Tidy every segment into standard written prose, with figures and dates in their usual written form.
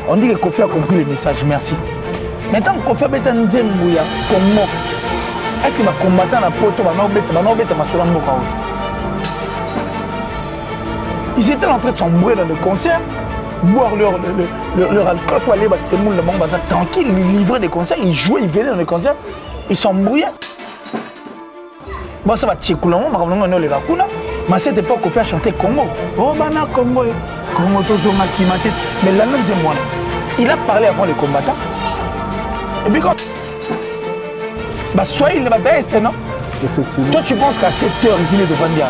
On dit que Kofi a compris le message, merci. Maintenant, Kofi a bêta Nzembouya, comment? Est-ce qu'il va combattre dans la poto, ils étaient en train de s'embrouiller dans le concert, boire leur alcool, soit aller, c'est le monde tranquille, ils livraient des concerts, ils jouaient, ils venaient dans le concert, ils s'embrouillaient. Bon, ça va tchecker là, mais à cette époque, Kofi a chanté Congo. Oh, bana Congo, Congo, mais là, il a parlé avant les combattants. Et puis quand soit il ne va pas rester, non? Effectivement. Toi, tu penses qu'à 7 heures, ici, il est devant dire.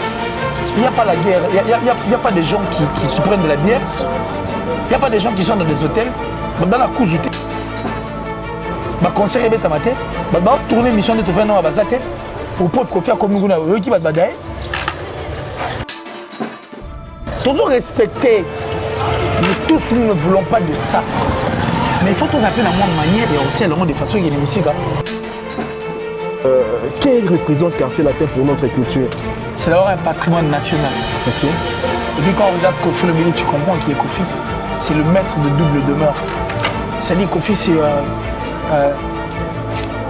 Il n'y a pas la guerre, il n'y a pas des gens qui prennent de la bière, il n'y a pas des gens qui sont dans des hôtels, dans la cousine. Le concert est bête à mater, il va tourner mission de te faire non à Bazate, au pauvre Kofi comme nous, eux qui va te badailler. Toujours respecter, mais tous nous ne voulons pas de ça. Mais il faut tous appeler la moindre manière et aussi à la de façon qu'il y a des musiques. Quel représente Quartier Latin pour notre culture? C'est d'abord un patrimoine national. Okay. Et puis quand on regarde Kofi Olomide, tu comprends qui est Kofi. C'est le maître de double demeure. C'est-à-dire Kofi,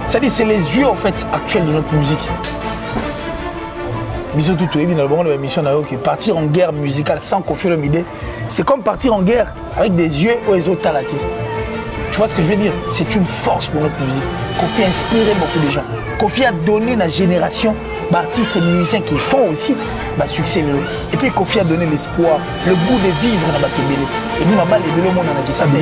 c'est les yeux en fait actuels de notre musique. Partir en guerre musicale sans Kofi Olomide, c'est comme partir en guerre avec des yeux aux autres talatés. Tu vois ce que je veux dire? C'est une force pour notre musique. Kofi a inspiré beaucoup de gens. Kofi a donné la génération d'artistes et musiciens qui font aussi succès. Et puis Kofi a donné l'espoir, le goût de vivre dans la Tébélé. Et nous, les Bélo, on a dit ça, c'est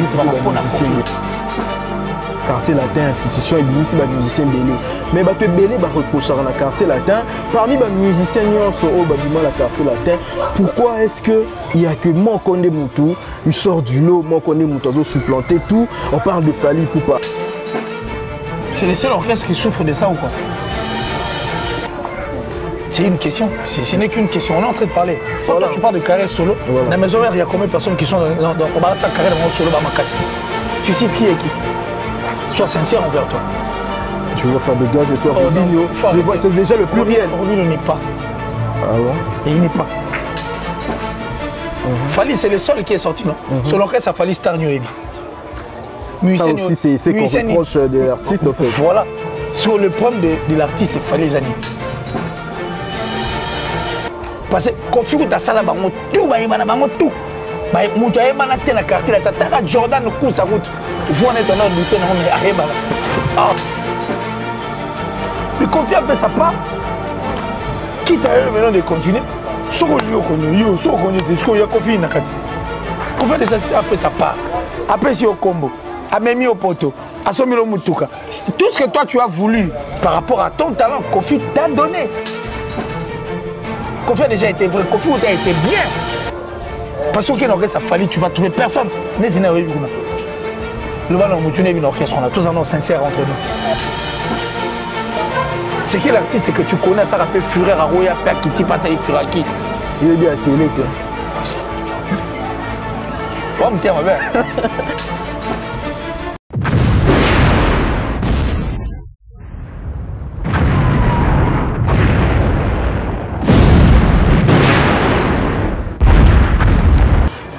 Quartier Latin, institution, et ici, les musiciens Bélé. Mais les Bélé reprochent à la Quartier Latin. Parmi les musiciens, la Quartier Latin, pourquoi est-ce qu'il n'y a que Mokonde Moutou, il sort du lot, Mokonde Moutou, supplanté tout, on parle de Fali Poupa. C'est les seuls orchestres qui souffrent de ça ou quoi? C'est une question, ce n'est qu'une question, on est en train de parler. Quand tu parles de carrière solo, dans la maison mère, il y a combien de personnes qui sont dans sa carrière solo, tu cites qui et qui? Sois sincère envers toi. Tu veux faire de gage, je sois Robinho. C'est déjà le pluriel. Robinho n'est pas. Ah ouais? Et il n'est pas. Fali, c'est le seul qui est sorti, non? Sur l'orchestre, ça Fali Star New Ebi. Ça aussi, c'est qu'on reproche de l'artiste, en fait. Voilà. Sur le problème de l'artiste, c'est Fali Zani. Parce que Kofi Outa Sala, tout, tout. Moutou Aébana te na quartier, la Jordan coup sa route. Vous en êtes en ordre de mais Aébana. Mais Kofi a fait sa part. Quitte à eux maintenant de continuer. Soko yo konyo, soko konyo, parce qu'il y a Kofi Nakati. Kofi déjà a fait sa part. Après si au combo, a même au poteau, a sommi le Moutouka. Tout ce que toi tu as voulu par rapport à ton talent, Kofi t'a donné. Kofi a déjà été vrai, Kofi a été bien. Parce qu'il y a une orchestre, ça fallait, tu vas trouver personne. Le ballon, tu n'es une orchestre, on a tous un nom sincère entre nous. C'est qui l'artiste que tu connais, ça rappelle Fureur, Aroya, Père Kitty, passe à Ifuraki. Il est bien à télé, toi. Oh, tiens, ma belle.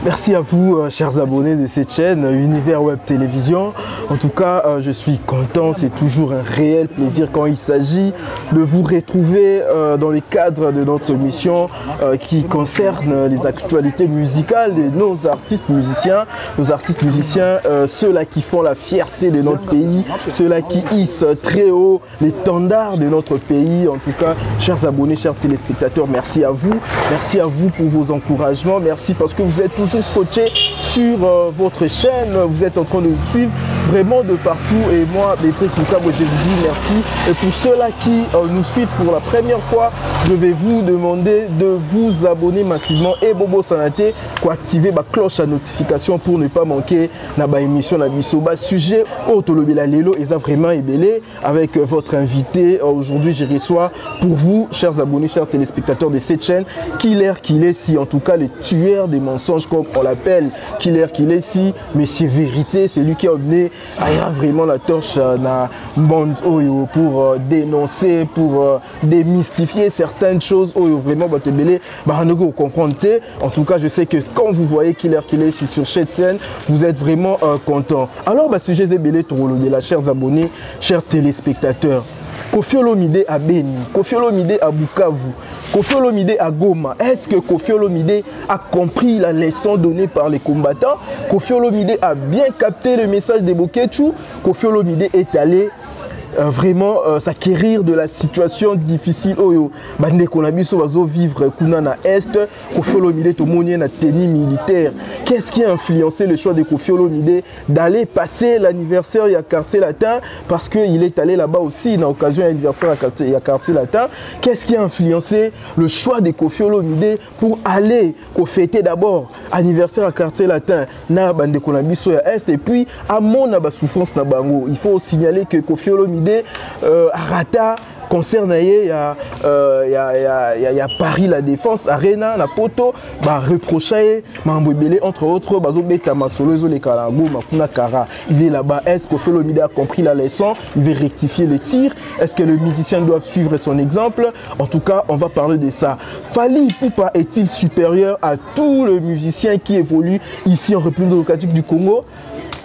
Merci à vous, chers abonnés de cette chaîne Univers Web Télévision. En tout cas, je suis content. C'est toujours un réel plaisir quand il s'agit de vous retrouver dans le cadre de notre mission qui concerne les actualités musicales de nos artistes musiciens. Nos artistes musiciens, ceux-là qui font la fierté de notre pays, ceux-là qui hissent très haut l'étendard de notre pays. En tout cas, chers abonnés, chers téléspectateurs, merci à vous. Merci à vous pour vos encouragements. Merci parce que vous êtes toujours scotché sur votre chaîne, vous êtes en train de nous suivre vraiment de partout et moi, Maître Koukabo, je vous dis merci. Et pour ceux-là qui nous suivent pour la première fois, je vais vous demander de vous abonner massivement et Bobo Sanaté, pour activer la cloche à notification pour ne pas manquer la émission, la bisoba sujet Otolobela Lelo et ça vraiment ébélé avec votre invité. Aujourd'hui, je reçois pour vous, chers abonnés, chers téléspectateurs de cette chaîne, Killer Kilesi, en tout cas le tueur des mensonges comme on l'appelle, Killer Kilesi, mais c'est vérité, c'est lui qui a amené à vraiment la torche pour dénoncer, pour démystifier certains certaines choses où vraiment vous comprendre. En tout cas, je sais que quand vous voyez Killer sur cette scène, vous êtes vraiment content. Alors, sujet de Bélé Torolodela, chers abonnés, chers téléspectateurs, Koffi Olomide à Beni, Koffi Olomide à Bukavu, Koffi Olomide à Goma. Est-ce que Koffi Olomide a compris la leçon donnée par les combattants? Koffi Olomide a bien capté le message de Boketchou. Koffi Olomide est allé vraiment s'acquérir de la situation difficile oyo bande qu'on a biso bazo vivre kuna na est. Koffi Olomide to monien na tenue militaire. Qu'est-ce qui a influencé le choix de Koffi Olomide d'aller passer l'anniversaire à Quartier Latin, parce qu'il est allé là-bas aussi dans l'occasion de l'anniversaire à Quartier Latin? Qu'est-ce qui a influencé le choix de Koffi Olomide pour aller fêter d'abord anniversaire à Quartier Latin na bande qu'on a biso à est, et puis à mon souffrance na bango? Il faut signaler que Koffi Olomide Arata concerne il y a Paris La Défense Arena na poto reproché Mambouébélé entre autres bazobeta masolo les kalango makuna kara. Il est là-bas. Est-ce que Koffi Olomide a compris la leçon? Il veut rectifier le tir. Est-ce que le musicien doit suivre son exemple? En tout cas, on va parler de ça. Fally Ipupa est-il supérieur à tous les musiciens qui évoluent ici en République démocratique du Congo?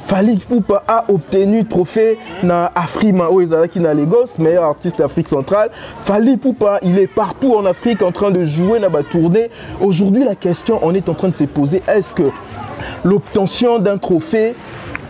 Fally Ipupa a obtenu trophée na Afrima qui na Lagos, meilleur artiste d'Afrique centrale. Fally Ipupa, il est partout en Afrique en train de jouer na tournée. Aujourd'hui, la question, on est en train de se poser, est-ce que l'obtention d'un trophée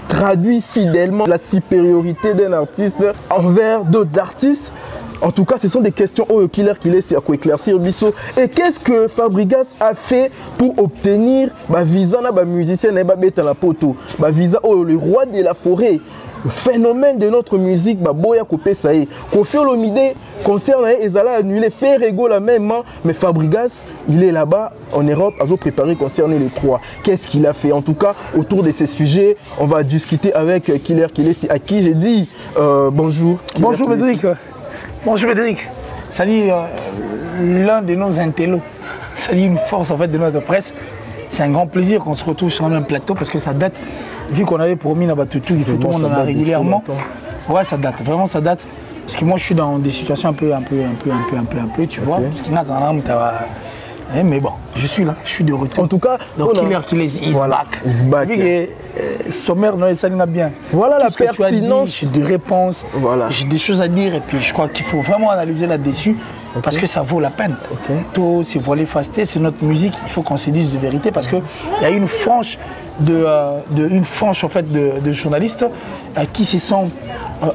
traduit fidèlement la supériorité d'un artiste envers d'autres artistes? En tout cas, ce sont des questions au Killer c'est à quoi éclaircir Bisso. Et qu'est-ce que Fabregas a fait pour obtenir visa na musicien na beta la poto, visa le roi de la forêt? Le phénomène de notre musique, boya kopé ça y est. Koffi Olomide concerne ezala annulé, faire égaux la même, mais Fabregas, il est là-bas en Europe, a préparé concerner les trois. Qu'est-ce qu'il a fait? En tout cas, autour de ces sujets, on va discuter avec Killer à qui j'ai dit bonjour. Bonjour Médric. Bonjour Médric. Salut l'un de nos intellos. Salut une force en fait de notre presse. C'est un grand plaisir qu'on se retrouve sur le même plateau parce que ça date, vu qu'on avait promis à Batutu, il faut tout le monde en a régulièrement. Ouais, ça date, vraiment ça date. Parce que moi je suis dans des situations un peu, tu vois. Parce qu'il y a un mais bon, je suis là, je suis de retour. En tout cas, donc Killer is back. Sommaire, non, ça n'a bien. Voilà la pertinence. J'ai des réponses, j'ai des choses à dire et puis je crois qu'il faut vraiment analyser là-dessus parce que ça vaut la peine. Tout c'est voilé fasté, c'est notre musique, il faut qu'on se dise de vérité parce qu'il y a une frange en fait de journalistes qui se sont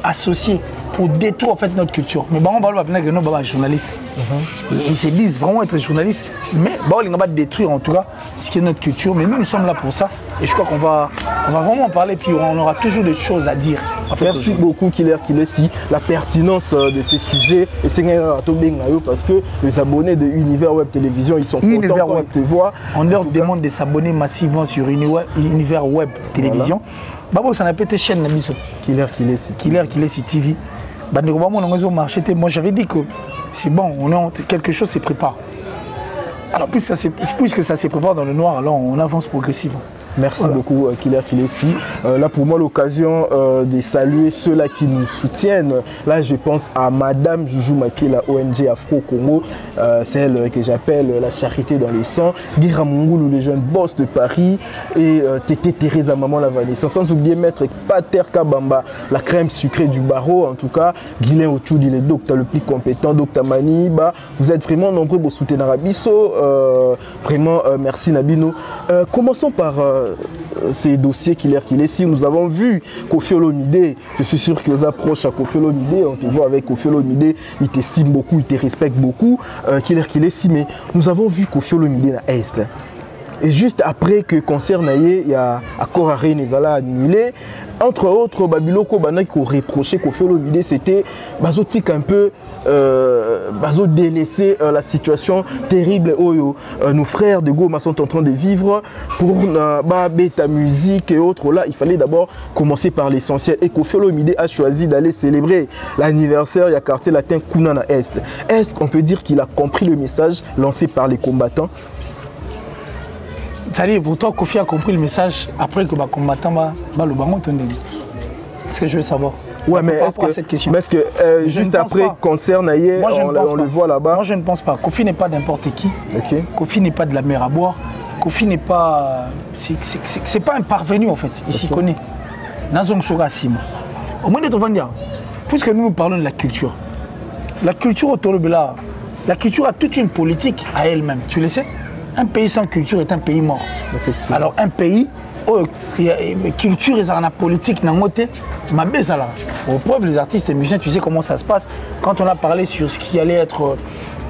associés pour détruire en fait notre culture. Mais bon, on va pas que nous sommes journalistes. Ils se disent vraiment être journalistes, mais bon, ils vont détruire en tout cas ce qui est notre culture. Mais nous sommes là pour ça et je crois qu'on va vraiment en parler puis on aura toujours des choses à dire. En fait, merci beaucoup Killer si la pertinence de ces sujets et c'est parce que les abonnés de Univers Web Télévision ils sont contents quand ils te voient. On leur demande de s'abonner massivement sur Univers Web Télévision. Babo ça n'a pas été chaîne la mission. Killer TV. Moi j'avais dit que c'est bon, quelque chose se prépare. Alors puisque ça se prépare dans le noir, alors on avance progressivement. Merci beaucoup Killer là pour moi l'occasion de saluer ceux-là qui nous soutiennent. Là je pense à Madame Joujou Maké, la ONG Afro-Congo, celle que j'appelle la charité dans les sangs, Guira Mungoulou, le jeune boss de Paris, et Tété Teresa Maman la Vanessa, sans oublier Maître Pater Kabamba, la crème sucrée du barreau. En tout cas, Guilain Ochoudi, le docteur le plus compétent, Docteur Maniba, vous êtes vraiment nombreux pour soutenir Arabiso, vraiment merci Nabino. Commençons par ces dossiers Killer si nous avons vu Koffi Olomide, je suis sûr que vous approches à Koffi Olomide, on te voit avec Koffi Olomide, il t'estime beaucoup, il te respecte beaucoup, Killer si, mais nous avons vu Koffi Olomide à Est. Et juste après que concert il y a accord à Renezala annulé, entre autres Babiloko Bana qui ont reproché Koffi Olomide, c'était bazotique un peu bazo délaisser la situation terrible où nos frères de Goma sont en train de vivre pour bêta musique et autres. Là, il fallait d'abord commencer par l'essentiel et Koffi Olomide a choisi d'aller célébrer l'anniversaire du quartier latin Kunana Est. Est-ce qu'on peut dire qu'il a compris le message lancé par les combattants? C'est-à-dire, pour toi, Koffi a compris le message après que les combattants le banc. C'est ce que je veux savoir. Ouais, mais est-ce que juste après concert Naye, on le voit là-bas? Moi je ne pense pas. Kofi n'est pas n'importe qui. Okay. Kofi n'est pas de la mer à boire. Kofi n'est pas... C'est pas un parvenu en fait. Il s'y connaît. Nazong Soga Sima. Au moins de dire, puisque nous parlons de la culture autour de là, la culture a toute une politique à elle-même. Tu le sais? Un pays sans culture est un pays mort. Alors un pays où culture et la politique n'a pas ma baisse là. Au preuve, les artistes et musiciens, tu sais comment ça se passe. Quand on a parlé sur ce qui allait être,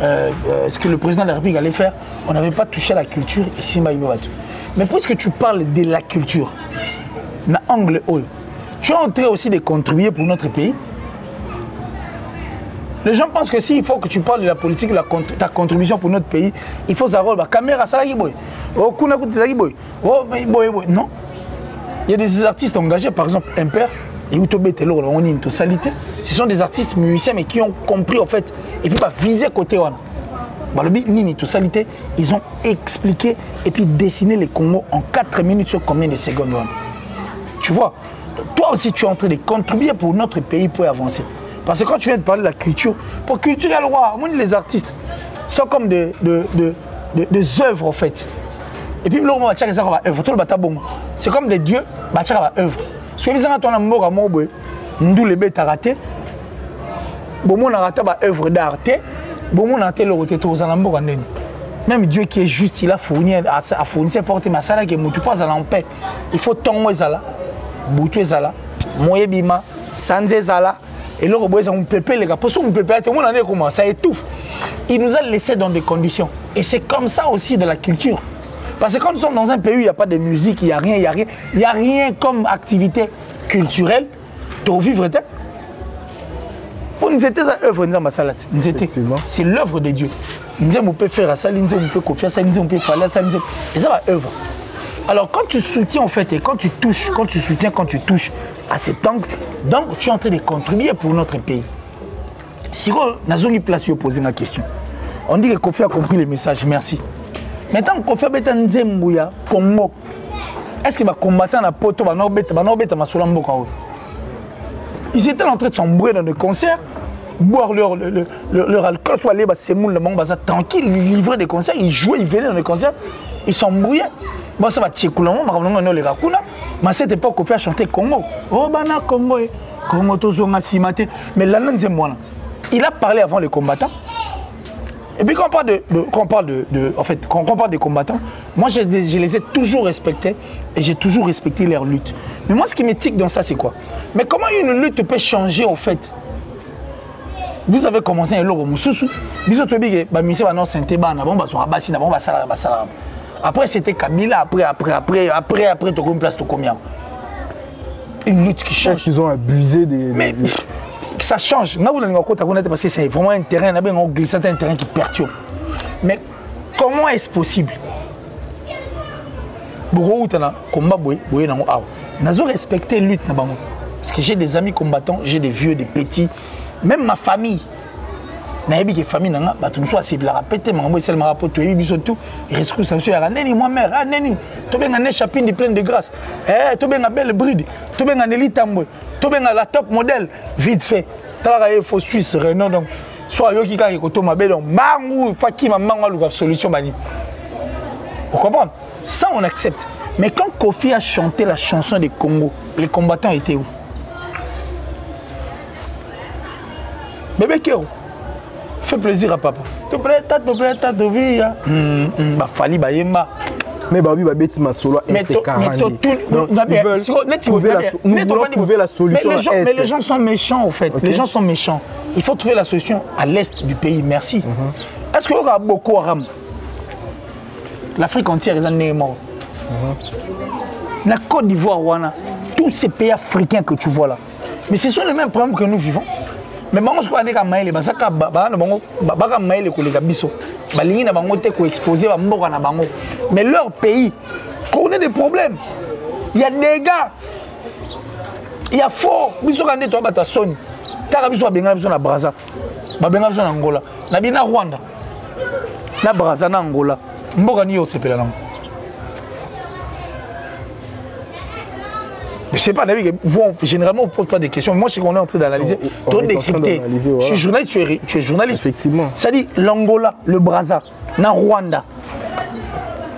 ce que le président de la République allait faire, on n'avait pas touché à la culture et Simba Ibouatou. Mais puisque tu parles de la culture, na angle haut, tu es en train aussi de contribuer pour notre pays. Les gens pensent que s'il faut que tu parles de la politique, ta contribution pour notre pays, il faut savoir la caméra, ça boy. Oh, non. Il y a des artistes engagés, par exemple, Imper et Utobe Telo, on est une totalité. Ce sont des artistes musiciens, mais qui ont compris, en fait, et puis viser côté one. Ils ont expliqué et puis dessiné les Congo en 4 minutes sur combien de secondes. Tu vois, toi aussi, tu es en train de contribuer pour notre pays pour avancer. Parce que quand tu viens de parler de la culture, pour culture, les artistes sont comme des œuvres en fait. Et puis, c'est comme des dieux, œuvre. Ce que vous avez dit, nous les bêtes raté, on a raté œuvre d'art, même Dieu qui est juste, il a fourni ses fortes masala qui mutu pas en paix. Il faut tomber zala, boutu zala, moye bima, sanze zala. Et là, on peut les gars, parce qu'on peut pas, comment ça étouffe. Il nous a laissé dans des conditions. Et c'est comme ça aussi de la culture. Parce que quand nous sommes dans un pays où il n'y a pas de musique, il n'y a rien, il n'y a rien comme activité culturelle, pour vivre. Pour nous, c'était ça, œuvre, c'est l'œuvre de Dieu. Nous peut faire ça, nous peut confier ça, nous peut faire ça, et ça va œuvre. Alors quand tu soutiens en fait et quand tu touches à cet angle, donc tu es en train de contribuer pour notre pays. Si on a place pour poser la question, on dit que Kofi a compris le message, merci. Maintenant Kofi a Nzembuya Congo, est-ce qu'il va combattre dans poto ils étaient en train de s'embrouiller dans des concerts, boire leur alcool, soit aller tranquille, livrer des concerts, ils jouaient, ils venaient dans des concerts, ils s'embrouillaient. Bon, ça va tchekoulamon, mais à cette époque, on fait chanter Congo. Oh, bana Congo, Congo tozonga simate. Mais là, il a parlé avant les combattants. Et puis quand on parle des combattants, moi je les ai toujours respectés et j'ai toujours respecté leur lutte. Mais moi, ce qui me tique dans ça, c'est quoi? Mais comment une lutte peut changer en fait? Vous avez commencé un logo Moussoussou. Après, c'était Kabila, après, tu as une place de combien? Une lutte qui change. Ils ont abusé des... Mais ça change. Parce que c'est vraiment un terrain, un terrain qui perturbe. Mais comment est-ce possible? Nous avons respecté la lutte. Parce que j'ai des amis combattants, j'ai des vieux, des petits, même ma famille. Naïbi famille nanga batu so asibla rapete mango sel marapo to yebi biso tout rescou sanction ya neni moi mère ah neni to benga ne chapine pleine de grâce to benga belle bride to benga Nelly Tambwe to benga la top modèle vite fait tala il faut Suisse Renault donc soit yoki ka ko to mabe donc mangu fakima mangu lu solution bani. Vous comprenez? Ça on accepte. Mais quand Kofi a chanté la chanson des Congo, les combattants étaient où? Bébé Kero. Fais plaisir à papa. Tu prêtes, tu vis. Fali Bayemba. Mais Babi Babeti Masolo est carrément. Ils veulent trouver la solution. Mais les gens sont méchants en fait. Les gens sont méchants. Il faut trouver la solution à l'est du pays. Merci. Est-ce qu'il y aura beaucoup Haram? L'Afrique entière est morte. La Côte d'Ivoire, tous ces pays africains que tu vois là. Mais ce sont les mêmes problèmes que nous vivons. Mais bon, je crois que les mais leur pays connaît des problèmes. Il y a des gars. Il y a faux. Ils sont allés à Sony. Ils sont allés à Brazza. Ils sont allés à Angola. Ils sont allés à Rwanda. Na Brazza na Angola. Mboka ni yo sepela nango. Je sais pas, généralement, on ne pose pas des questions. Moi, je sais qu'on est en train d'analyser. Toi, décrypter. Je suis journaliste, tu es journaliste. Effectivement. Ça dit l'Angola, le Brazza, na Rwanda.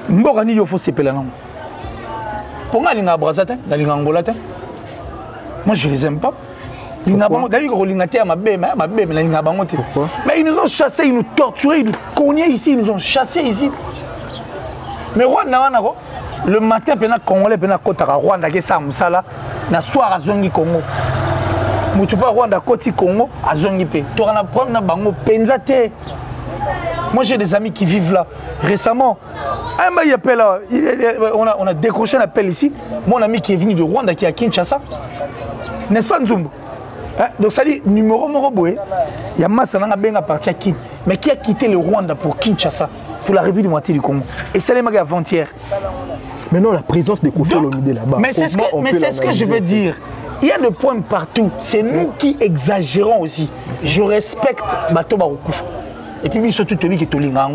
Mbogani, il faut s'épeler là. Pourquoi il y a un Brazza, il y a un Angola? Moi, je ne les aime pas. Mais ils nous ont chassés, ils nous torturaient, ils nous cognaient ici, ils nous ont chassés ici. Mais Rwanda, le matin, les Congolais, les Rwanda, qui sont là, le soir à Zongi Congo. Si tu pas Rwanda, Koti Congo, à Zongi P. Tu as un problème, moi j'ai des amis qui vivent là. Récemment, on a décroché un appel ici. Mon ami qui est venu de Rwanda, qui est à Kinshasa. N'est-ce pas, Nzumbo? Donc ça dit, numéro Moroboé, il y a Massa Nanga parti à Kin. Mais qui a quitté le Rwanda pour Kinshasa, pour la République moitié du Congo? Et c'est les magas avant-hier. Maintenant, la présence des Kofi Olomide là-bas. Mais c'est ce que je veux dire. Il y a des points partout. C'est nous qui exagérons aussi. Je respecte Bato Baroukoufa. Et puis, surtout, tu dis que tu as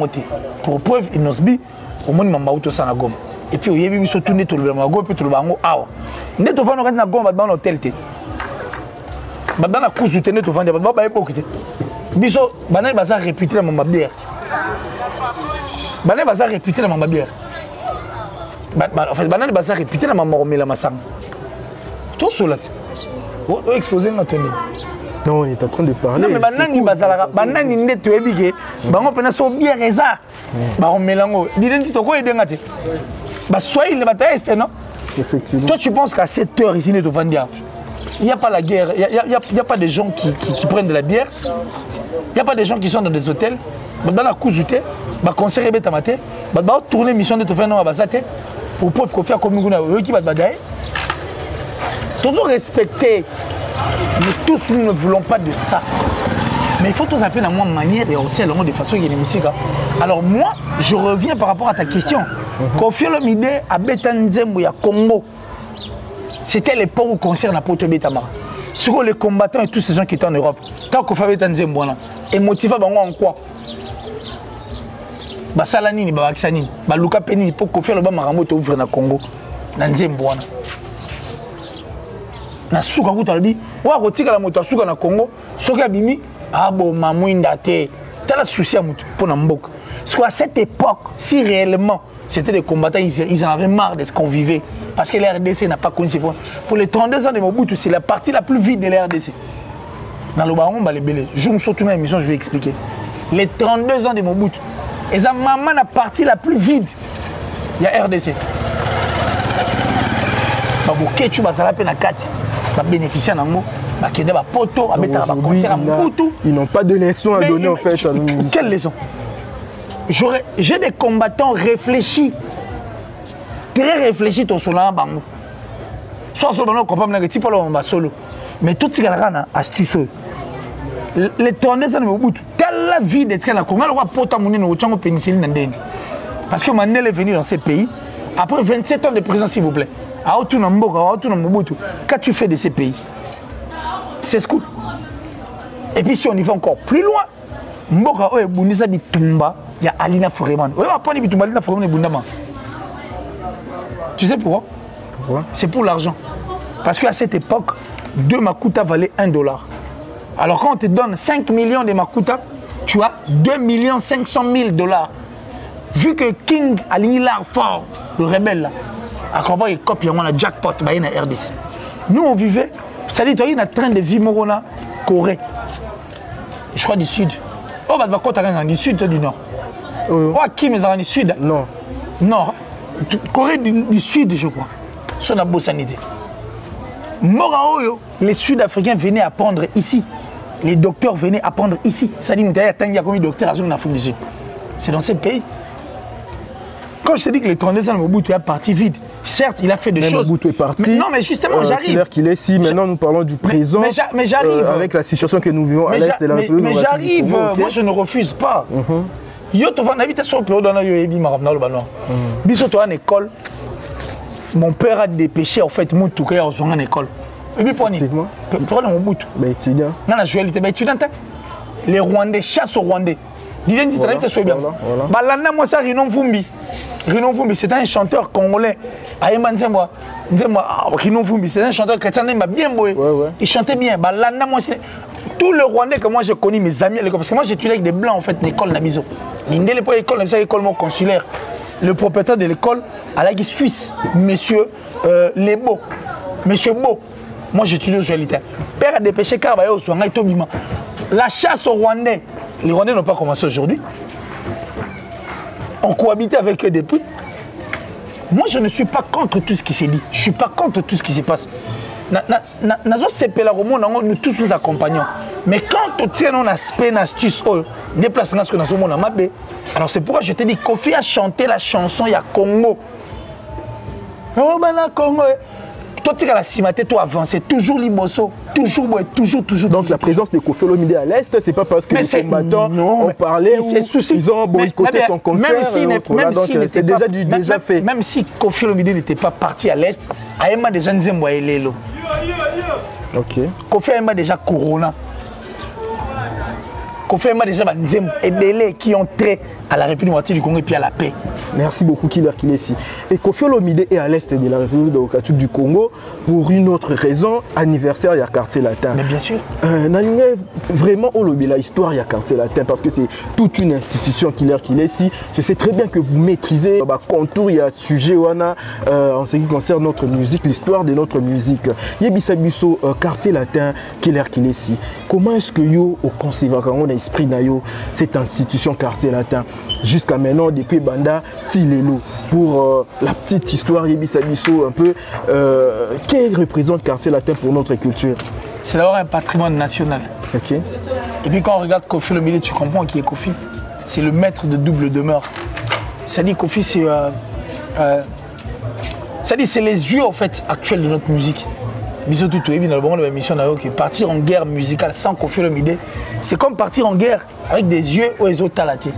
pour preuve, il nous dit, au moins, il m'a dit Sanagom. Et puis, il y a eu surtout Neto le Bamago, puis tu le Bango. Ah, Neto va nous rendre dans l'hôtel. Dans la course, tu es vendre, tu vas époque. Biso, Banane Bazar réputé dans ma bière. Banane Bazar réputé dans ma bière. En fait, Banane Bazar réputé dans ma moromela massang. Tout cela. Vous exposez notre nez. Non, on est en train de parler. Non, mais Banane Bazar, Banane n'est tu es bigué. Bango pena so bien reza. Baron Mélango. L'identité, quoi est dégagé. Soyez le matin, non? Effectivement. Toi, tu penses qu'à 7 heures ici, tu vas vendre. Il n'y a pas la guerre, il n'y a pas des gens qui prennent de la bière, il n'y a pas des gens qui sont dans des hôtels, dans la cousute, bah concert et tamate, bah tourner mission de te faire non à basate, pour pouvoir faire comme nous qui va bagaille. Toujours respecter, mais tous nous ne voulons pas de ça. Mais il faut tous appeler dans moi manière et aussi à l'ensemble de façon qui est musique. Alors moi, je reviens par rapport à ta question. Kofi Olomide à Betanzembo ya Congo. C'était l'époque où concerne la Porte Betama. Sur les combattants et tous ces gens qui étaient en Europe, tant qu'on fait un Zembouana, et motivé en quoi? Salanini, Baksani, Luka Peni, pour qu'on fasse le Bamarambo te ouvre dans le Congo, dans Zembouana. Na souka kutalabi, wa kotika la moto asuka na Congo, soki abimi, abo mamwinda te. T'as la souci à moto pour Namboka. Parce qu'à cette époque, si réellement c'était des combattants, ils en avaient marre de ce qu'on vivait. Parce que la RDC n'a pas connu ces points. Pour les 32 ans de Mobutu, c'est la partie la plus vide de la RDC. Dans le baron, je me suis tourné à l'émission, je vais expliquer. Les 32 ans de Mobutu, et ça maman la partie la plus vide, il y a RDC. Ils n'ont pas de leçon à donner en fait. Quelle leçon? J'ai des combattants réfléchis. Très réfléchi au solo bango. Soit solo non comprendre que type là solo. Mais tout ce qu'il y a astuce. Les tournées ça ne me bout. Telle la vie de la comment on va porter mon no chango pénicilline ndeni. Parce que Mandela est venu dans ces pays après 27 ans de prison s'il vous plaît. À Otuna Mboka, à Otuna Mobutu. Qu'as-tu fait de ces pays? C'est ce coup. Et puis si on y va encore plus loin, Mboka oye Bundisa bitumba, il y a Alina Foreman. On va pas dire bitumba Alina Foreman et Bundama. Tu sais pourquoi? Pourquoi? C'est pour l'argent. Parce qu'à cette époque, 2 Makuta valaient $1. Alors quand on te donne 5 millions de Makuta, tu as 2 500 000 $. Vu que King a ligné l'art fort, le rebelle là, à quoi il copie on a jackpot, bah il y a RDC. Nous on vivait, ça dit toi il est en train de vivre en Corée. Je crois du sud. Oh bah quoi t'as du sud ou du nord? Oh qui mais du sud? Non. Nord. Corée du Sud, je crois. C'est une bonne sanité. Les Sud-Africains venaient apprendre ici. Les docteurs venaient apprendre ici. Ça dit, il y a combien de docteurs en Afrique du Sud? C'est dans ces pays. Quand je te dis que les 32 ans de Mobutu est parti vide, certes, il a fait des choses. Mobutu est parti. Mais non, mais justement, j'arrive. Qu'il est si. Maintenant, nous parlons du présent. Mais j'arrive. Avec la situation que nous vivons à l'Est de la République. Mais j'arrive. Moi, je ne refuse pas. Yo to van habiter sur le plan dans yo ebi marabna le ballon. Biso to en école. Mon père a dépêché en fait mon tout cas en école. Et puis poni. Prenez mon bout. Ben étudiant. Non la joualité ben étudiant. Les Rwandais chassent aux Rwandais. L'identité là c'est bien. Balanda moi ça Rinon Vumbi. Rinon Vumbi c'est un chanteur congolais à Emanzemba. C'est un chanteur chrétien, il m'a bien beau. Il chantait bien. Tout le Rwandais que moi j'ai connu, mes amis à l'école, parce que moi j'ai étudié avec des blancs en fait, l'école Nabiso. L'Indé, l'école consulaire. Le propriétaire de l'école, à la Suisse, monsieur Lebo, monsieur Beau. Moi j'ai étudié au Joëlitaire. Père a dépêché Karbayo, la chasse aux Rwandais. Les Rwandais n'ont pas commencé aujourd'hui. On cohabitait avec eux depuis. Moi, je ne suis pas contre tout ce qui s'est dit. Je ne suis pas contre tout ce qui se passe. Nous tous nous accompagnons. Mais quand on tient un aspect, une astuce, alors c'est pourquoi je te dis, Kofi a chanté la chanson, il y a Congo. Oh, ben là, Congo. Toi, tu as la cimaté, toi avancer, toujours Liboso, toujours. Donc la présence de Kofi Olomide à l'Est, c'est pas parce que les combattants ont parlé ou ils ont boycotté son concert. C'est déjà fait. Même si Kofi Olomide n'était pas parti à l'Est, Aïma déjà Nzembo Elelo. Ok. Kofi Aïma déjà Corona. Kofi Aïma déjà Nzembo Ebele qui ont trait à la République démocratique du Congo et puis à la paix. Merci beaucoup Killer Kilesi. Et Kofi Olomide est à l'est de la République démocratique du Congo pour une autre raison, anniversaire, il y a quartier latin. Mais bien sûr. Vraiment Olomide, la histoire, il y a quartier latin parce que c'est toute une institution Killer Kilesi. Je sais très bien que vous maîtrisez le contour, il y a sujet en ce qui concerne notre musique, l'histoire de notre musique. Yebisa Bisso, quartier latin, Killer Kilesi. Comment est-ce que yo au conservatoire, on a esprit nayo cette institution quartier latin jusqu'à maintenant depuis Banda Tilelo pour la petite histoire Yebisa Bisso un peu qui représente quartier latin pour notre culture? C'est d'abord un patrimoine national. Okay. Et puis quand on regarde Kofi Olomide, tu comprends qui est Kofi. C'est le maître de double demeure. C'est-à-dire Kofi, c'est les yeux en fait actuels de notre musique. Biso tout dans le moment de l'émission partir en guerre musicale sans Kofi Olomide, c'est comme partir en guerre avec des yeux aux autres talatés.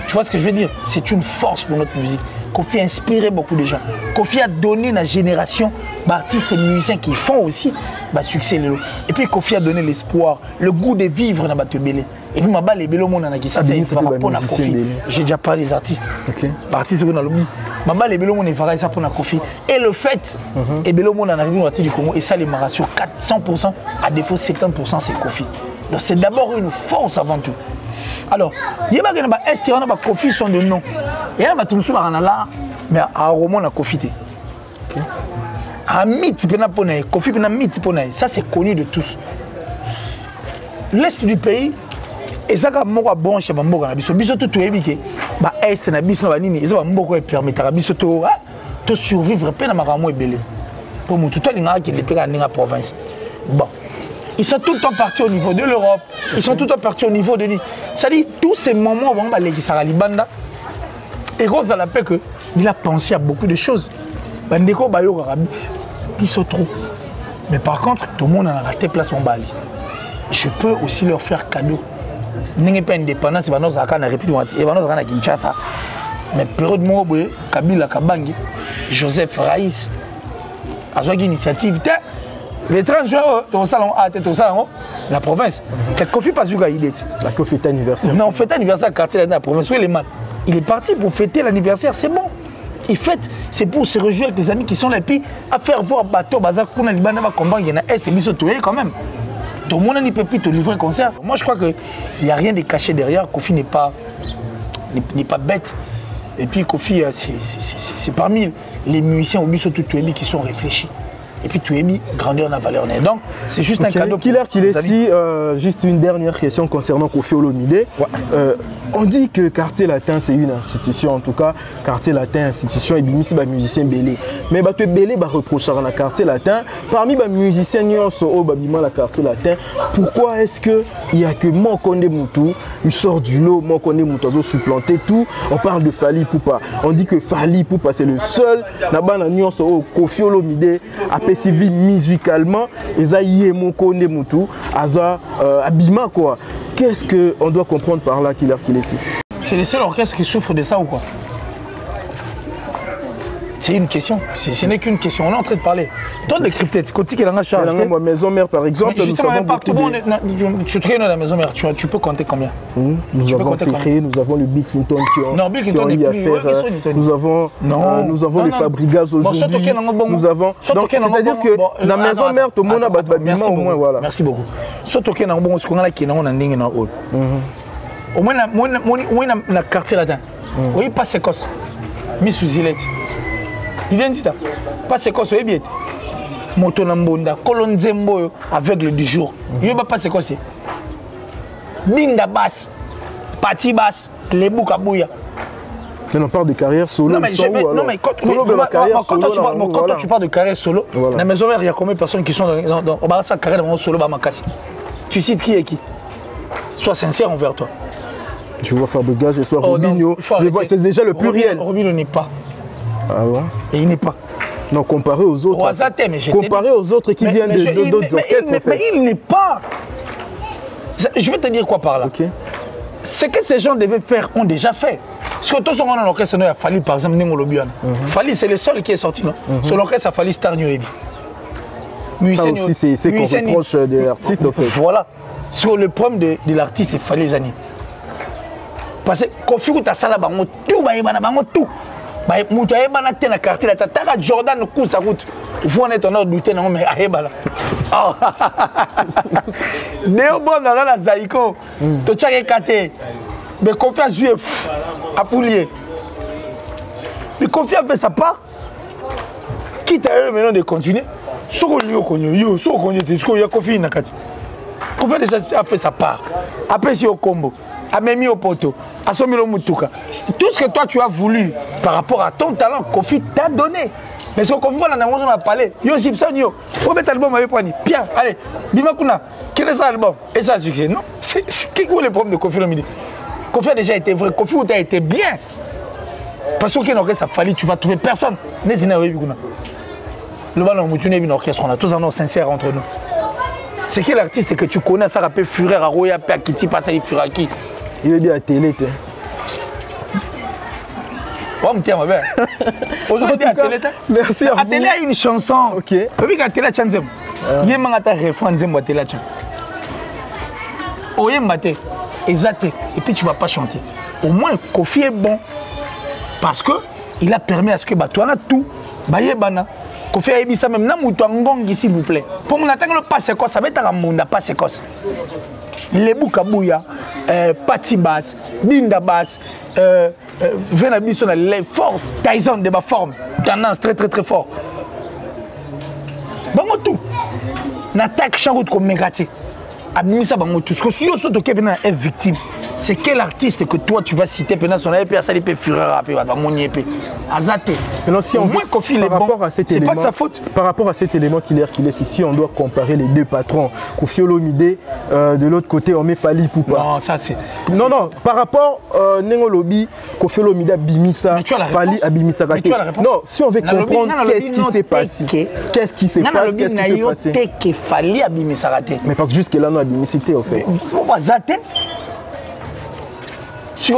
Tu vois ce que je veux dire? C'est une force pour notre musique. Kofi a inspiré beaucoup de gens. Kofi a donné la génération d'artistes et musiciens qui font aussi succès. Et puis Kofi a donné l'espoir, le goût de vivre dans Bato Belé. Et puis les Belé monde ça c'est pour Kofi. J'ai déjà parlé des artistes. Artistes qui ont lobby. Les Belé monde ça pour Kofi. Et le fait et Belé monde en arrive du Congo et ça les mara sur 400% à défaut 70% c'est Kofi. Donc c'est d'abord une force avant tout. Alors, il y a des Kofi sont de nom. Il y a des là, mais à Roman a Kofi. À mythe, Kofi mythe, ça c'est connu de tous. L'est du pays, et ça comme moi bon chez Bamboga na biso biso tout ebike ba est na biso na nini ça Bamboga permettra biso to survivre pe na makambo ebele. Pour moi tout le monde qui est dans la province. Bon. Ils sont tout le temps partis au niveau de l'Europe. Ils sont tout le temps partis au niveau de l'île. C'est-à-dire, tous ces moments où on va aller à Libanda, et Rose a la paix qu'il a pensé à beaucoup de choses. Mais par contre, tout le monde a raté place mon bali. Je peux aussi leur faire cadeau. N'est pas indépendant, c'est pas nous à la République, c'est pas nous à Kinshasa. Mais période Moboé, Kabila Kabangi, Joseph Raïs, a joué une initiative. Les 30 juin, ton salon A, ton salon, la province. Quel Kofi pas eu l'idée. La Kofi fête anniversaire. Non, on fête anniversaire quartier de la province. Oui, les man. Il est parti pour fêter l'anniversaire, c'est bon. Il fête, c'est pour se réjouir avec les amis qui sont là. Et puis, à faire voir bateau, bazar, pour les Libanais, va combattre, il y en a Est et Bissotoué quand même. Tout le monde ne peut plus te livrer un concert. Moi, je crois qu'il n'y a rien de caché derrière. Kofi n'est pas bête. Et puis, Kofi, c'est parmi les musiciens au Bissotoué qui sont réfléchis. Et puis tu es mis grandeur dans la valeur. Donc c'est juste un cadeau. Killer Kilesi, juste une dernière question concernant Kofi Olomide. On dit que Quartier Latin c'est une institution, en tout cas Quartier Latin institution et bimisi ba musicien belé. Mais ba tu belé ba reprocher à Quartier Latin parmi ba musiciens nyonso au babima la Quartier Latin. Pourquoi est-ce que il y a que Mokonde Moutou, il sort du lot, Mokonde Moutou a supplanté tout. On parle de Fally Poupa. On dit que Fally Poupa c'est le seul là-bas na nyonso au Kofi Olomide a vie musicalement, Eza Mokonde Moutou, Aza Abima quoi. Qu'est-ce qu'on doit comprendre par là Killer Kilesi? C'est le seul orchestre qui souffre de ça ou quoi? C'est une question. Ce n'est qu'une question. On est en train de parler. Toi, décrypter. Côté qui est dans la charge. Ma maison mère, par exemple. Justement, partout où tu traînes dans la maison mère, tu peux compter combien? Nous avons Ferré, nous avons le Bill Clinton qui ont. Non, Bill Clinton n'est plus. Nous avons les Fabregas aujourd'hui. Nous avons. C'est-à-dire que la maison mère, tout le monde a battu au moins. Voilà. Merci beaucoup. Surtout qu'il y a un bon, ce qu'on a qui est dans un haut. Au moins, la quartier là-dedans. Oui, pas c'est cos. Miss Zilette. Il vient de dire, pas c'est cos, oui, bien. Motonambonda, Kolonzembo, aveugle du jour. Il va pas c'est cos. Binda basse, Pati basse, les Boukabouya. Mais on parle de carrière solo. Non, mais quand tu parles de carrière solo, dans la maison mère, il y a combien de personnes qui sont dans la carrière de mon solo, tu cites qui et qui? Sois sincère envers toi. Je vois Fabregas, je vois Robinho. C'est déjà le pluriel. Robinho n'est pas. Ah bon? Et il n'est pas. Non, comparé aux autres. Comparé aux autres qui viennent d'autres orchestres. Mais il n'est pas. Je vais te dire quoi par là. Okay. Ce que ces gens devaient faire, ont déjà fait. Parce que tous dans l'orchestre, il y a Fali, par exemple, Ningo Lobian. Fali, c'est le seul qui est sorti, non? Sur l'orchestre, il a Fali Star New Ebi. Ça aussi, c'est qu'on reproche de l'artiste, en fait. Voilà. Sur le problème de l'artiste, il fallait les années. Parce que Kofi Kuta Sala bango tout tout. Mutu ayebana te na quartier la tata Jordan no kusa route. Vous en êtes en ordre douter non mais ayebala. Néo bon dans la Zaïko. To tchake kate. Mais Kofi a joué à Poulier. Mais Kofi a fait sa part. Quitte à eux maintenant de continuer. Soko yo konyo yo, soko konyo te soko ya Kofi na kati. Kofi déjà a fait sa part. Après si au combo. A mis au poteau, a sommi le Moutouka. Tout ce que toi tu as voulu par rapport à ton talent, Kofi t'a donné. Mais ce que Kofi on a parlé, yo Gibson yo, au bet album avec Poigny. Bien, allez, dis-moi quel est cet album? Et ça succès, non? C'est qui est le problème de Kofi Olomide? Kofi a déjà été vrai, Kofi a été bien. Parce que ça fallait, tu vas trouver personne. Le ballon Moutoune est une orchestre, on a tous un nom sincère entre nous. C'est quel artiste que tu connais, ça rappelle Fureur, Aroya, Pekiti, Passali, Furaki? Il est dit à télé. Merci à vous. À télé a une chanson. Ok. Oui, à télé a chanson. Il y a un refrain de télé. Et puis tu ne vas pas chanter. Au moins, Kofi est bon. Parce qu'il a permis à ce que tu as tout. Kofi a dit ça même. S'il vous plaît. Pour mon attendre le passe quoi, ça va être un monde à passe quoi. Les Boukabouya, Pati Bass, Binda Bass, Venabison, les forts, Tyson de ma forme, tendance très très très fort. Bon, tout. N'attaque chaque route comme Megati. Abimisa Bangotou. Ce que si on saute est victime, c'est quel artiste que toi tu vas citer pendant son épée à ça l'épée fureur à mon épée Azate. Maintenant si on voit Kofi est bon, c'est pas de sa faute. Par rapport à cet élément qu'il est ici, on doit comparer les deux patrons. Kofi Olomide de l'autre côté on met Fali Poupa. Non, ça c'est. Non, par rapport Nengo Lobi, Kofi Olomide a Bimisa, Fali a Bimisa. Non, si on veut comprendre qu'est-ce qui s'est passé. Qu'est-ce qui s'est passé? Fali a Bimisa raté. Mais parce que jusque là, on a Bimicité en fait. C'est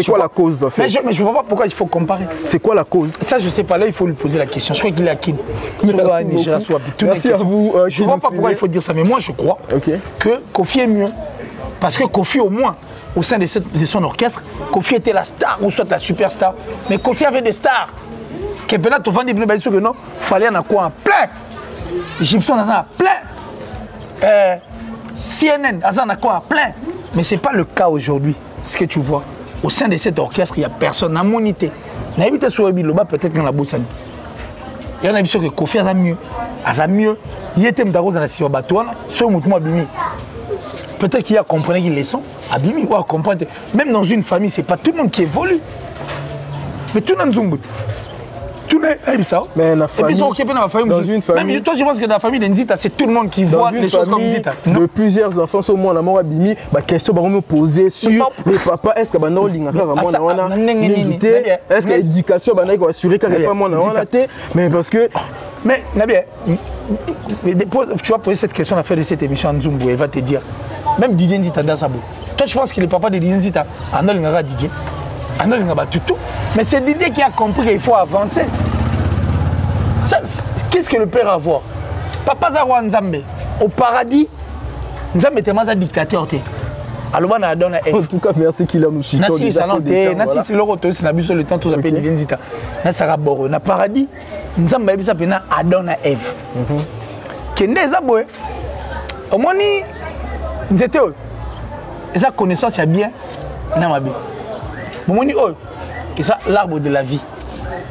quoi la cause en fait? Mais je ne vois pas pourquoi il faut comparer. C'est quoi la cause? Ça, je ne sais pas. Là, il faut lui poser la question. Je crois qu'il est à qui? Merci à vous. Je ne vois pas pourquoi il faut dire ça. Mais moi, je crois que Kofi est mieux. Parce que Kofi, au moins, au sein de son orchestre, Kofi était la star ou soit la superstar. Mais Kofi avait des stars. Que peut-être au vendredi, que non, il fallait en avoir un plein. Gibson, en a plein. CNN, en a quoi plein. Mais ce n'est pas le cas aujourd'hui. Ce que tu vois, au sein de cet orchestre, il n'y a personne à moniter. Il y a sur le Biloba, peut-être dans la Boussani. Il y en a que Kofi a mieux. Il était dans la Siwabatouana, sur le mouvement Abimi. Peut-être qu'il a compris qu'ils les sont. Abimi, même dans une famille, ce n'est pas tout le monde qui évolue. Mais tout le monde mais la famille, dans une famille, même toi je pense que dans la famille d'Nzita c'est tout le monde qui voit les choses comme Nzita. De plusieurs enfants au moins la mort abimi, question va me poser sur les papas, est-ce que bana lingaka vraiment na limité, est-ce que l'éducation bana ko assurer que les femmes na té, mais parce que mais Nabia, tu vas poser cette question à la fin de cette émission à Nzumbu, elle va te dire même Didier Nzita dans sa bouche. Toi tu penses que le papa de Didier Nzita a lingaka Didier. Mais c'est Didier qui a compris qu'il faut avancer. Qu'est-ce que le père a à voir? Papa Zawa Nzambe, au paradis, Nzambe était un dictateur. Alors, on a donné. En tout cas, merci qu'il a nous chité. Nasi Salante, Nasi c'est le retour, c'est l'abus sur le temps, tous appellent des Venzita. Nasi Raboro, na paradis, Nzambe a dit Adam et Ève. Kende Zaboué, au moins, ils étaient eux. Et ça, connaissance, c'est bien. Non, ma vie. Au moins, eux, et ça, l'arbre de la vie.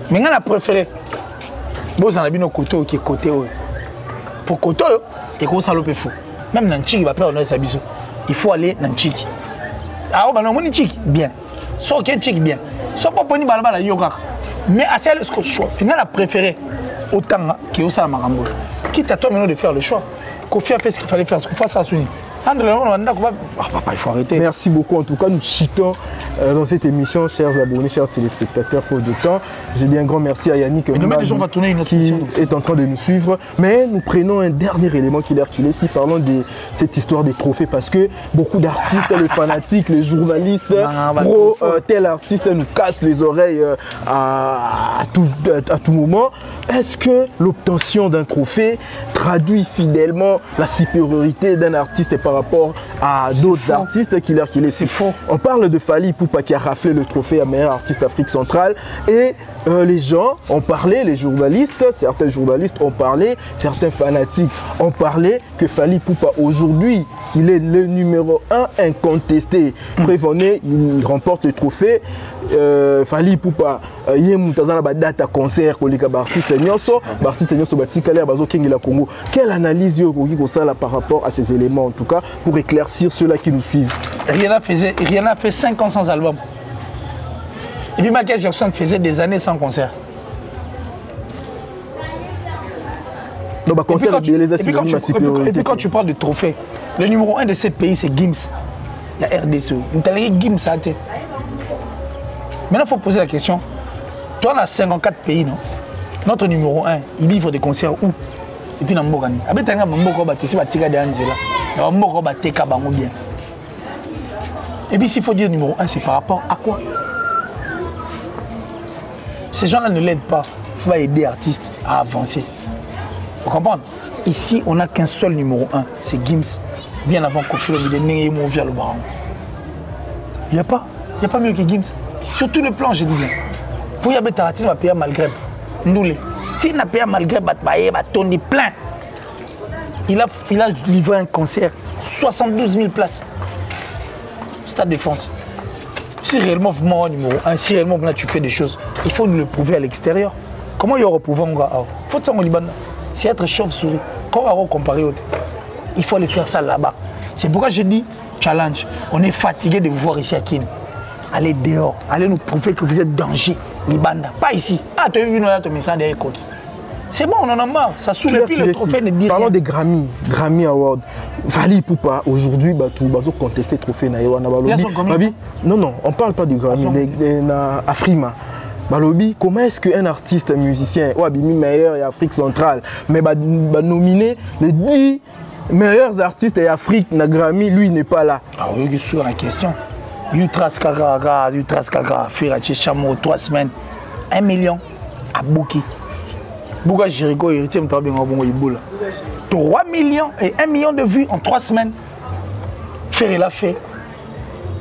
Mais on a préféré. Bon, on a bien nos côtés qui est côté eux. Pour côté eux, et qu'on s'en l'opé fou. Même dans le Tchik, il va perdre sa biseau. Il faut aller dans le Tchik. Alors, on a un Tchik, bien. Soit qu'il y a un Tchik, bien. Soit pas pour nous, la yoga. Mais à celle le choix. On a préféré autant que au Salamarambo. Quitte à toi maintenant de faire le choix. Kofi a fait ce qu'il fallait faire, ce qu'il faut ça souligner. Il faut arrêter. Merci beaucoup. En tout cas, nous chitons dans cette émission, chers abonnés, chers téléspectateurs, faute de temps. Je dis un grand merci à Yannick qui est en train de nous suivre. Mais nous prenons un dernier élément qu'il est si parlons de cette histoire des trophées parce que beaucoup d'artistes, les fanatiques, les journalistes, tel artiste nous casse les oreilles à tout moment. Est-ce que l'obtention d'un trophée traduit fidèlement la supériorité d'un artiste par rapport à d'autres artistes qu'il est? C'est faux. On parle de Fally Ipupa qui a raflé le trophée à meilleur artiste Afrique centrale et les gens ont parlé, les journalistes, certains journalistes ont parlé, certains fanatiques ont parlé que Fally Ipupa aujourd'hui, il est le numéro 1 incontesté. Prévenez, il remporte le trophée. Fally Ipupa, il y a une date à concert pour les artistes Nyonso, artistes Nyonso Batikale, Bazo Kengila Congo. Quelle analyse il par rapport à ces éléments, en tout cas, pour éclaircir ceux-là qui nous suivent? Rihanna fait 5 ans sans album. Et puis Michael Jackson faisait des années sans concert. Donc, bah, concert et puis quand tu parles de trophée, le numéro 1 de ces pays, c'est Gims. La RDC. Gims, ça a été. Maintenant, il faut poser la question. Toi, on a 54 pays, non? Notre numéro 1, il livre des concerts où? Et puis, dans le Mbogani. Après, tu as un Mbogani, tu as tiré des Anzela. Tu as un Mbogani, tu as bien. Et puis, s'il faut dire numéro 1, c'est par rapport à quoi? Ces gens-là ne l'aident pas. Il faut aider les artistes à avancer. Vous comprenez? Ici, on n'a qu'un seul numéro 1, c'est Gims. Bien avant Kofi Olomide, Néhémo via le baron. Il n'y a pas mieux que Gims. Sur tout le plan, je dis bien. Pour y avoir Taratine, on va payer malgré. Nous les. Si on a payé malgré, on est plein. Il a livré un concert, 72 000 places. Stade Défense. Si réellement vous numéro 1, si réellement tu fais des choses, il faut nous le prouver à l'extérieur. Comment il y aura pouvoir il faut que ça au Liban. C'est être chauve-souris. Comment on va comparer au il faut aller faire ça là-bas. C'est pourquoi je dis challenge. On est fatigué de vous voir ici à Kin. Allez dehors, allez nous prouver que vous êtes danger, Libanda. Pas ici. Ah, tu as vu, ton message derrière Koki. C'est bon, on en a marre. Ça soulève plus le trophée de dire. Parlons des Grammy Awards. Fally Ipupa, aujourd'hui, tout le monde contesté le trophée. Non, on ne parle pas du Grammy, de Afrima. Balobi, comment est-ce qu'un artiste musicien, Wabimi meilleur et Afrique centrale, mais nominé les 10 meilleurs artistes et Afrique, na Grammy, lui n'est pas là? Ah oui, c'est sur la question. Yutraskaga, Firachi Chamo, 3 semaines, 1 million à Bouki. Bouga Jericho, héritier, 3 millions et 1 million de vues en 3 semaines. Faire l'a fait.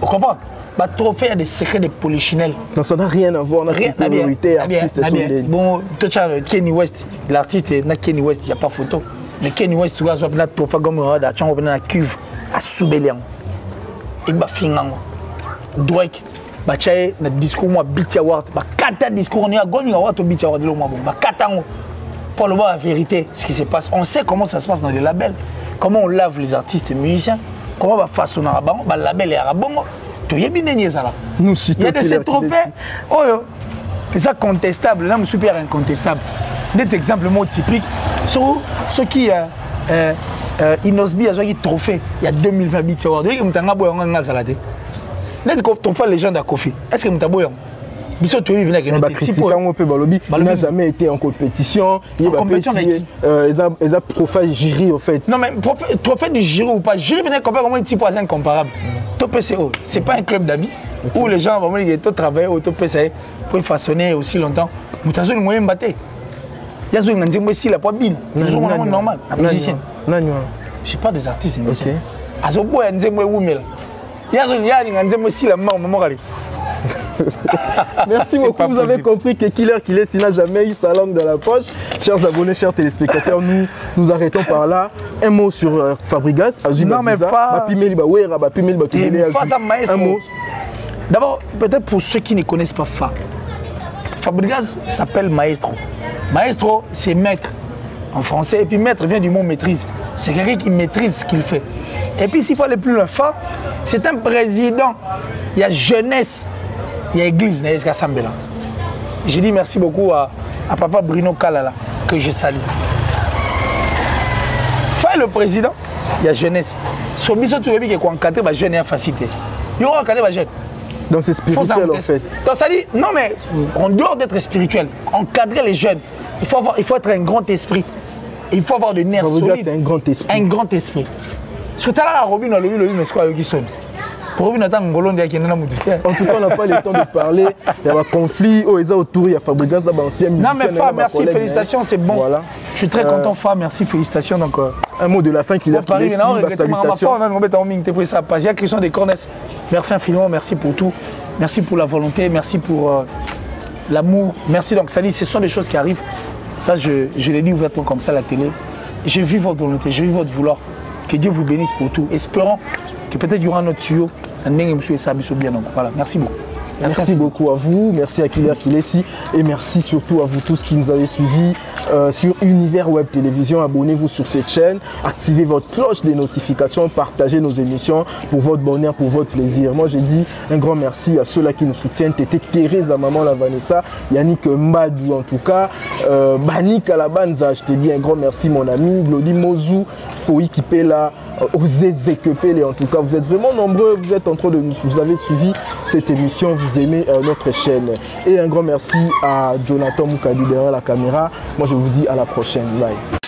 Vous comprenez? Le trophée, il y a des secrets de polichinelles. Donc ça n'a rien à voir avec la priorité artiste. Bon, Kenny West, l'artiste, Kenny West, il n'y a pas photo. Mais Kenny West, tu vois, il y a un trophée comme la cuve à Soubelian. Il va finir. Drake, il y a un discours, moi, Beat Award, il y a 4 discours, il y a un Beat Award, il y a 4 ans. Pour le voir la vérité, ce qui se passe, on sait comment ça se passe dans les labels, comment on lave les artistes et musiciens, comment on va façonner un label et un bon. Il y a de ces trophées, c'est contestable, là, super incontestable. Des exemples typiques, ceux qui Inosbi a eu trophée, il y a 2020 Beat Award. Est-ce que les gens de Kofi? Est-ce que vous il n'a jamais été en compétition. Il a trophée jury au fait. Non mais trophée du jury ou pas, jury venait comment un type incomparable. PCO, c'est pas un club d'amis où les gens vraiment ils travaillent au PCO pour façonner aussi longtemps. Moutazo le moyen batté. Il y a un nzembo ici, la pas bin. Ils ont un normal, un musicien. Je sais pas des artistes. Ok. Azobo un nzembo oumela. Il y a un nzembo ici, la maman. Merci beaucoup, vous avez compris que Killer s'il n'a jamais eu sa langue dans la poche. Chers abonnés, chers téléspectateurs, nous arrêtons par là. Un mot sur Fabregas. Non mais pas... Un mot. D'abord, peut-être pour ceux qui ne connaissent pas Fabregas s'appelle Maestro. Maestro, c'est maître en français. Et puis maître vient du mot maîtrise. C'est quelqu'un qui maîtrise ce qu'il fait. Et puis s'il faut aller plus loin, c'est un président. Il y a jeunesse. Il y a église, j'ai dit merci beaucoup à papa Bruno Kalala, que je salue. Le président, il y a jeunesse. Sur le biseau, tu veux dire qu'on encadre les jeunes et en facilité. Il y aura encadré les jeunes. Donc c'est spirituel en fait. Donc ça dit, non mais en dehors d'être spirituel, encadrer les jeunes, il faut être un grand esprit. Il faut avoir des nerfs solides. C'est un grand esprit. Un grand esprit. Ce que tu as Robin, mais c'est quoi qui sonne? En tout cas, on n'a pas le temps de parler. Il y a un conflit autour, il y a Fabregas dans l'ancien musicien. Non mais Fa, merci, félicitations, c'est bon. Voilà. Je suis très content, Fa, merci, félicitations. Donc, un mot de la fin qu'il a fait. Il y a Christian Descornes. Merci infiniment, merci pour tout. Merci pour la volonté, merci pour l'amour. Merci, donc ça dit, ce sont des choses qui arrivent. Ça, je l'ai dit ouvertement comme ça à la télé. Je vis votre volonté, je vis votre vouloir. Que Dieu vous bénisse pour tout. Espérons que peut-être il y aura un autre tuyau. Voilà, merci beaucoup. Merci beaucoup à vous, merci à Killer Kilesi et merci surtout à vous tous qui nous avez suivis sur Univers Web Télévision. Abonnez-vous sur cette chaîne, activez votre cloche des notifications, partagez nos émissions pour votre bonheur, pour votre plaisir. Moi j'ai dit un grand merci à ceux-là qui nous soutiennent. Tété Thérèse, maman la Vanessa, Yannick Mbadou en tout cas, Bani Kalabanza, je te dis un grand merci mon ami, Glody Mozou, Foyi Kipela, Osez Zekepele en tout cas. Vous êtes vraiment nombreux, vous êtes en train de vous avez suivi cette émission, vous aimez notre chaîne. Et un grand merci à Jonathan Moukadi derrière la caméra. Moi je vous dis à la prochaine. Bye.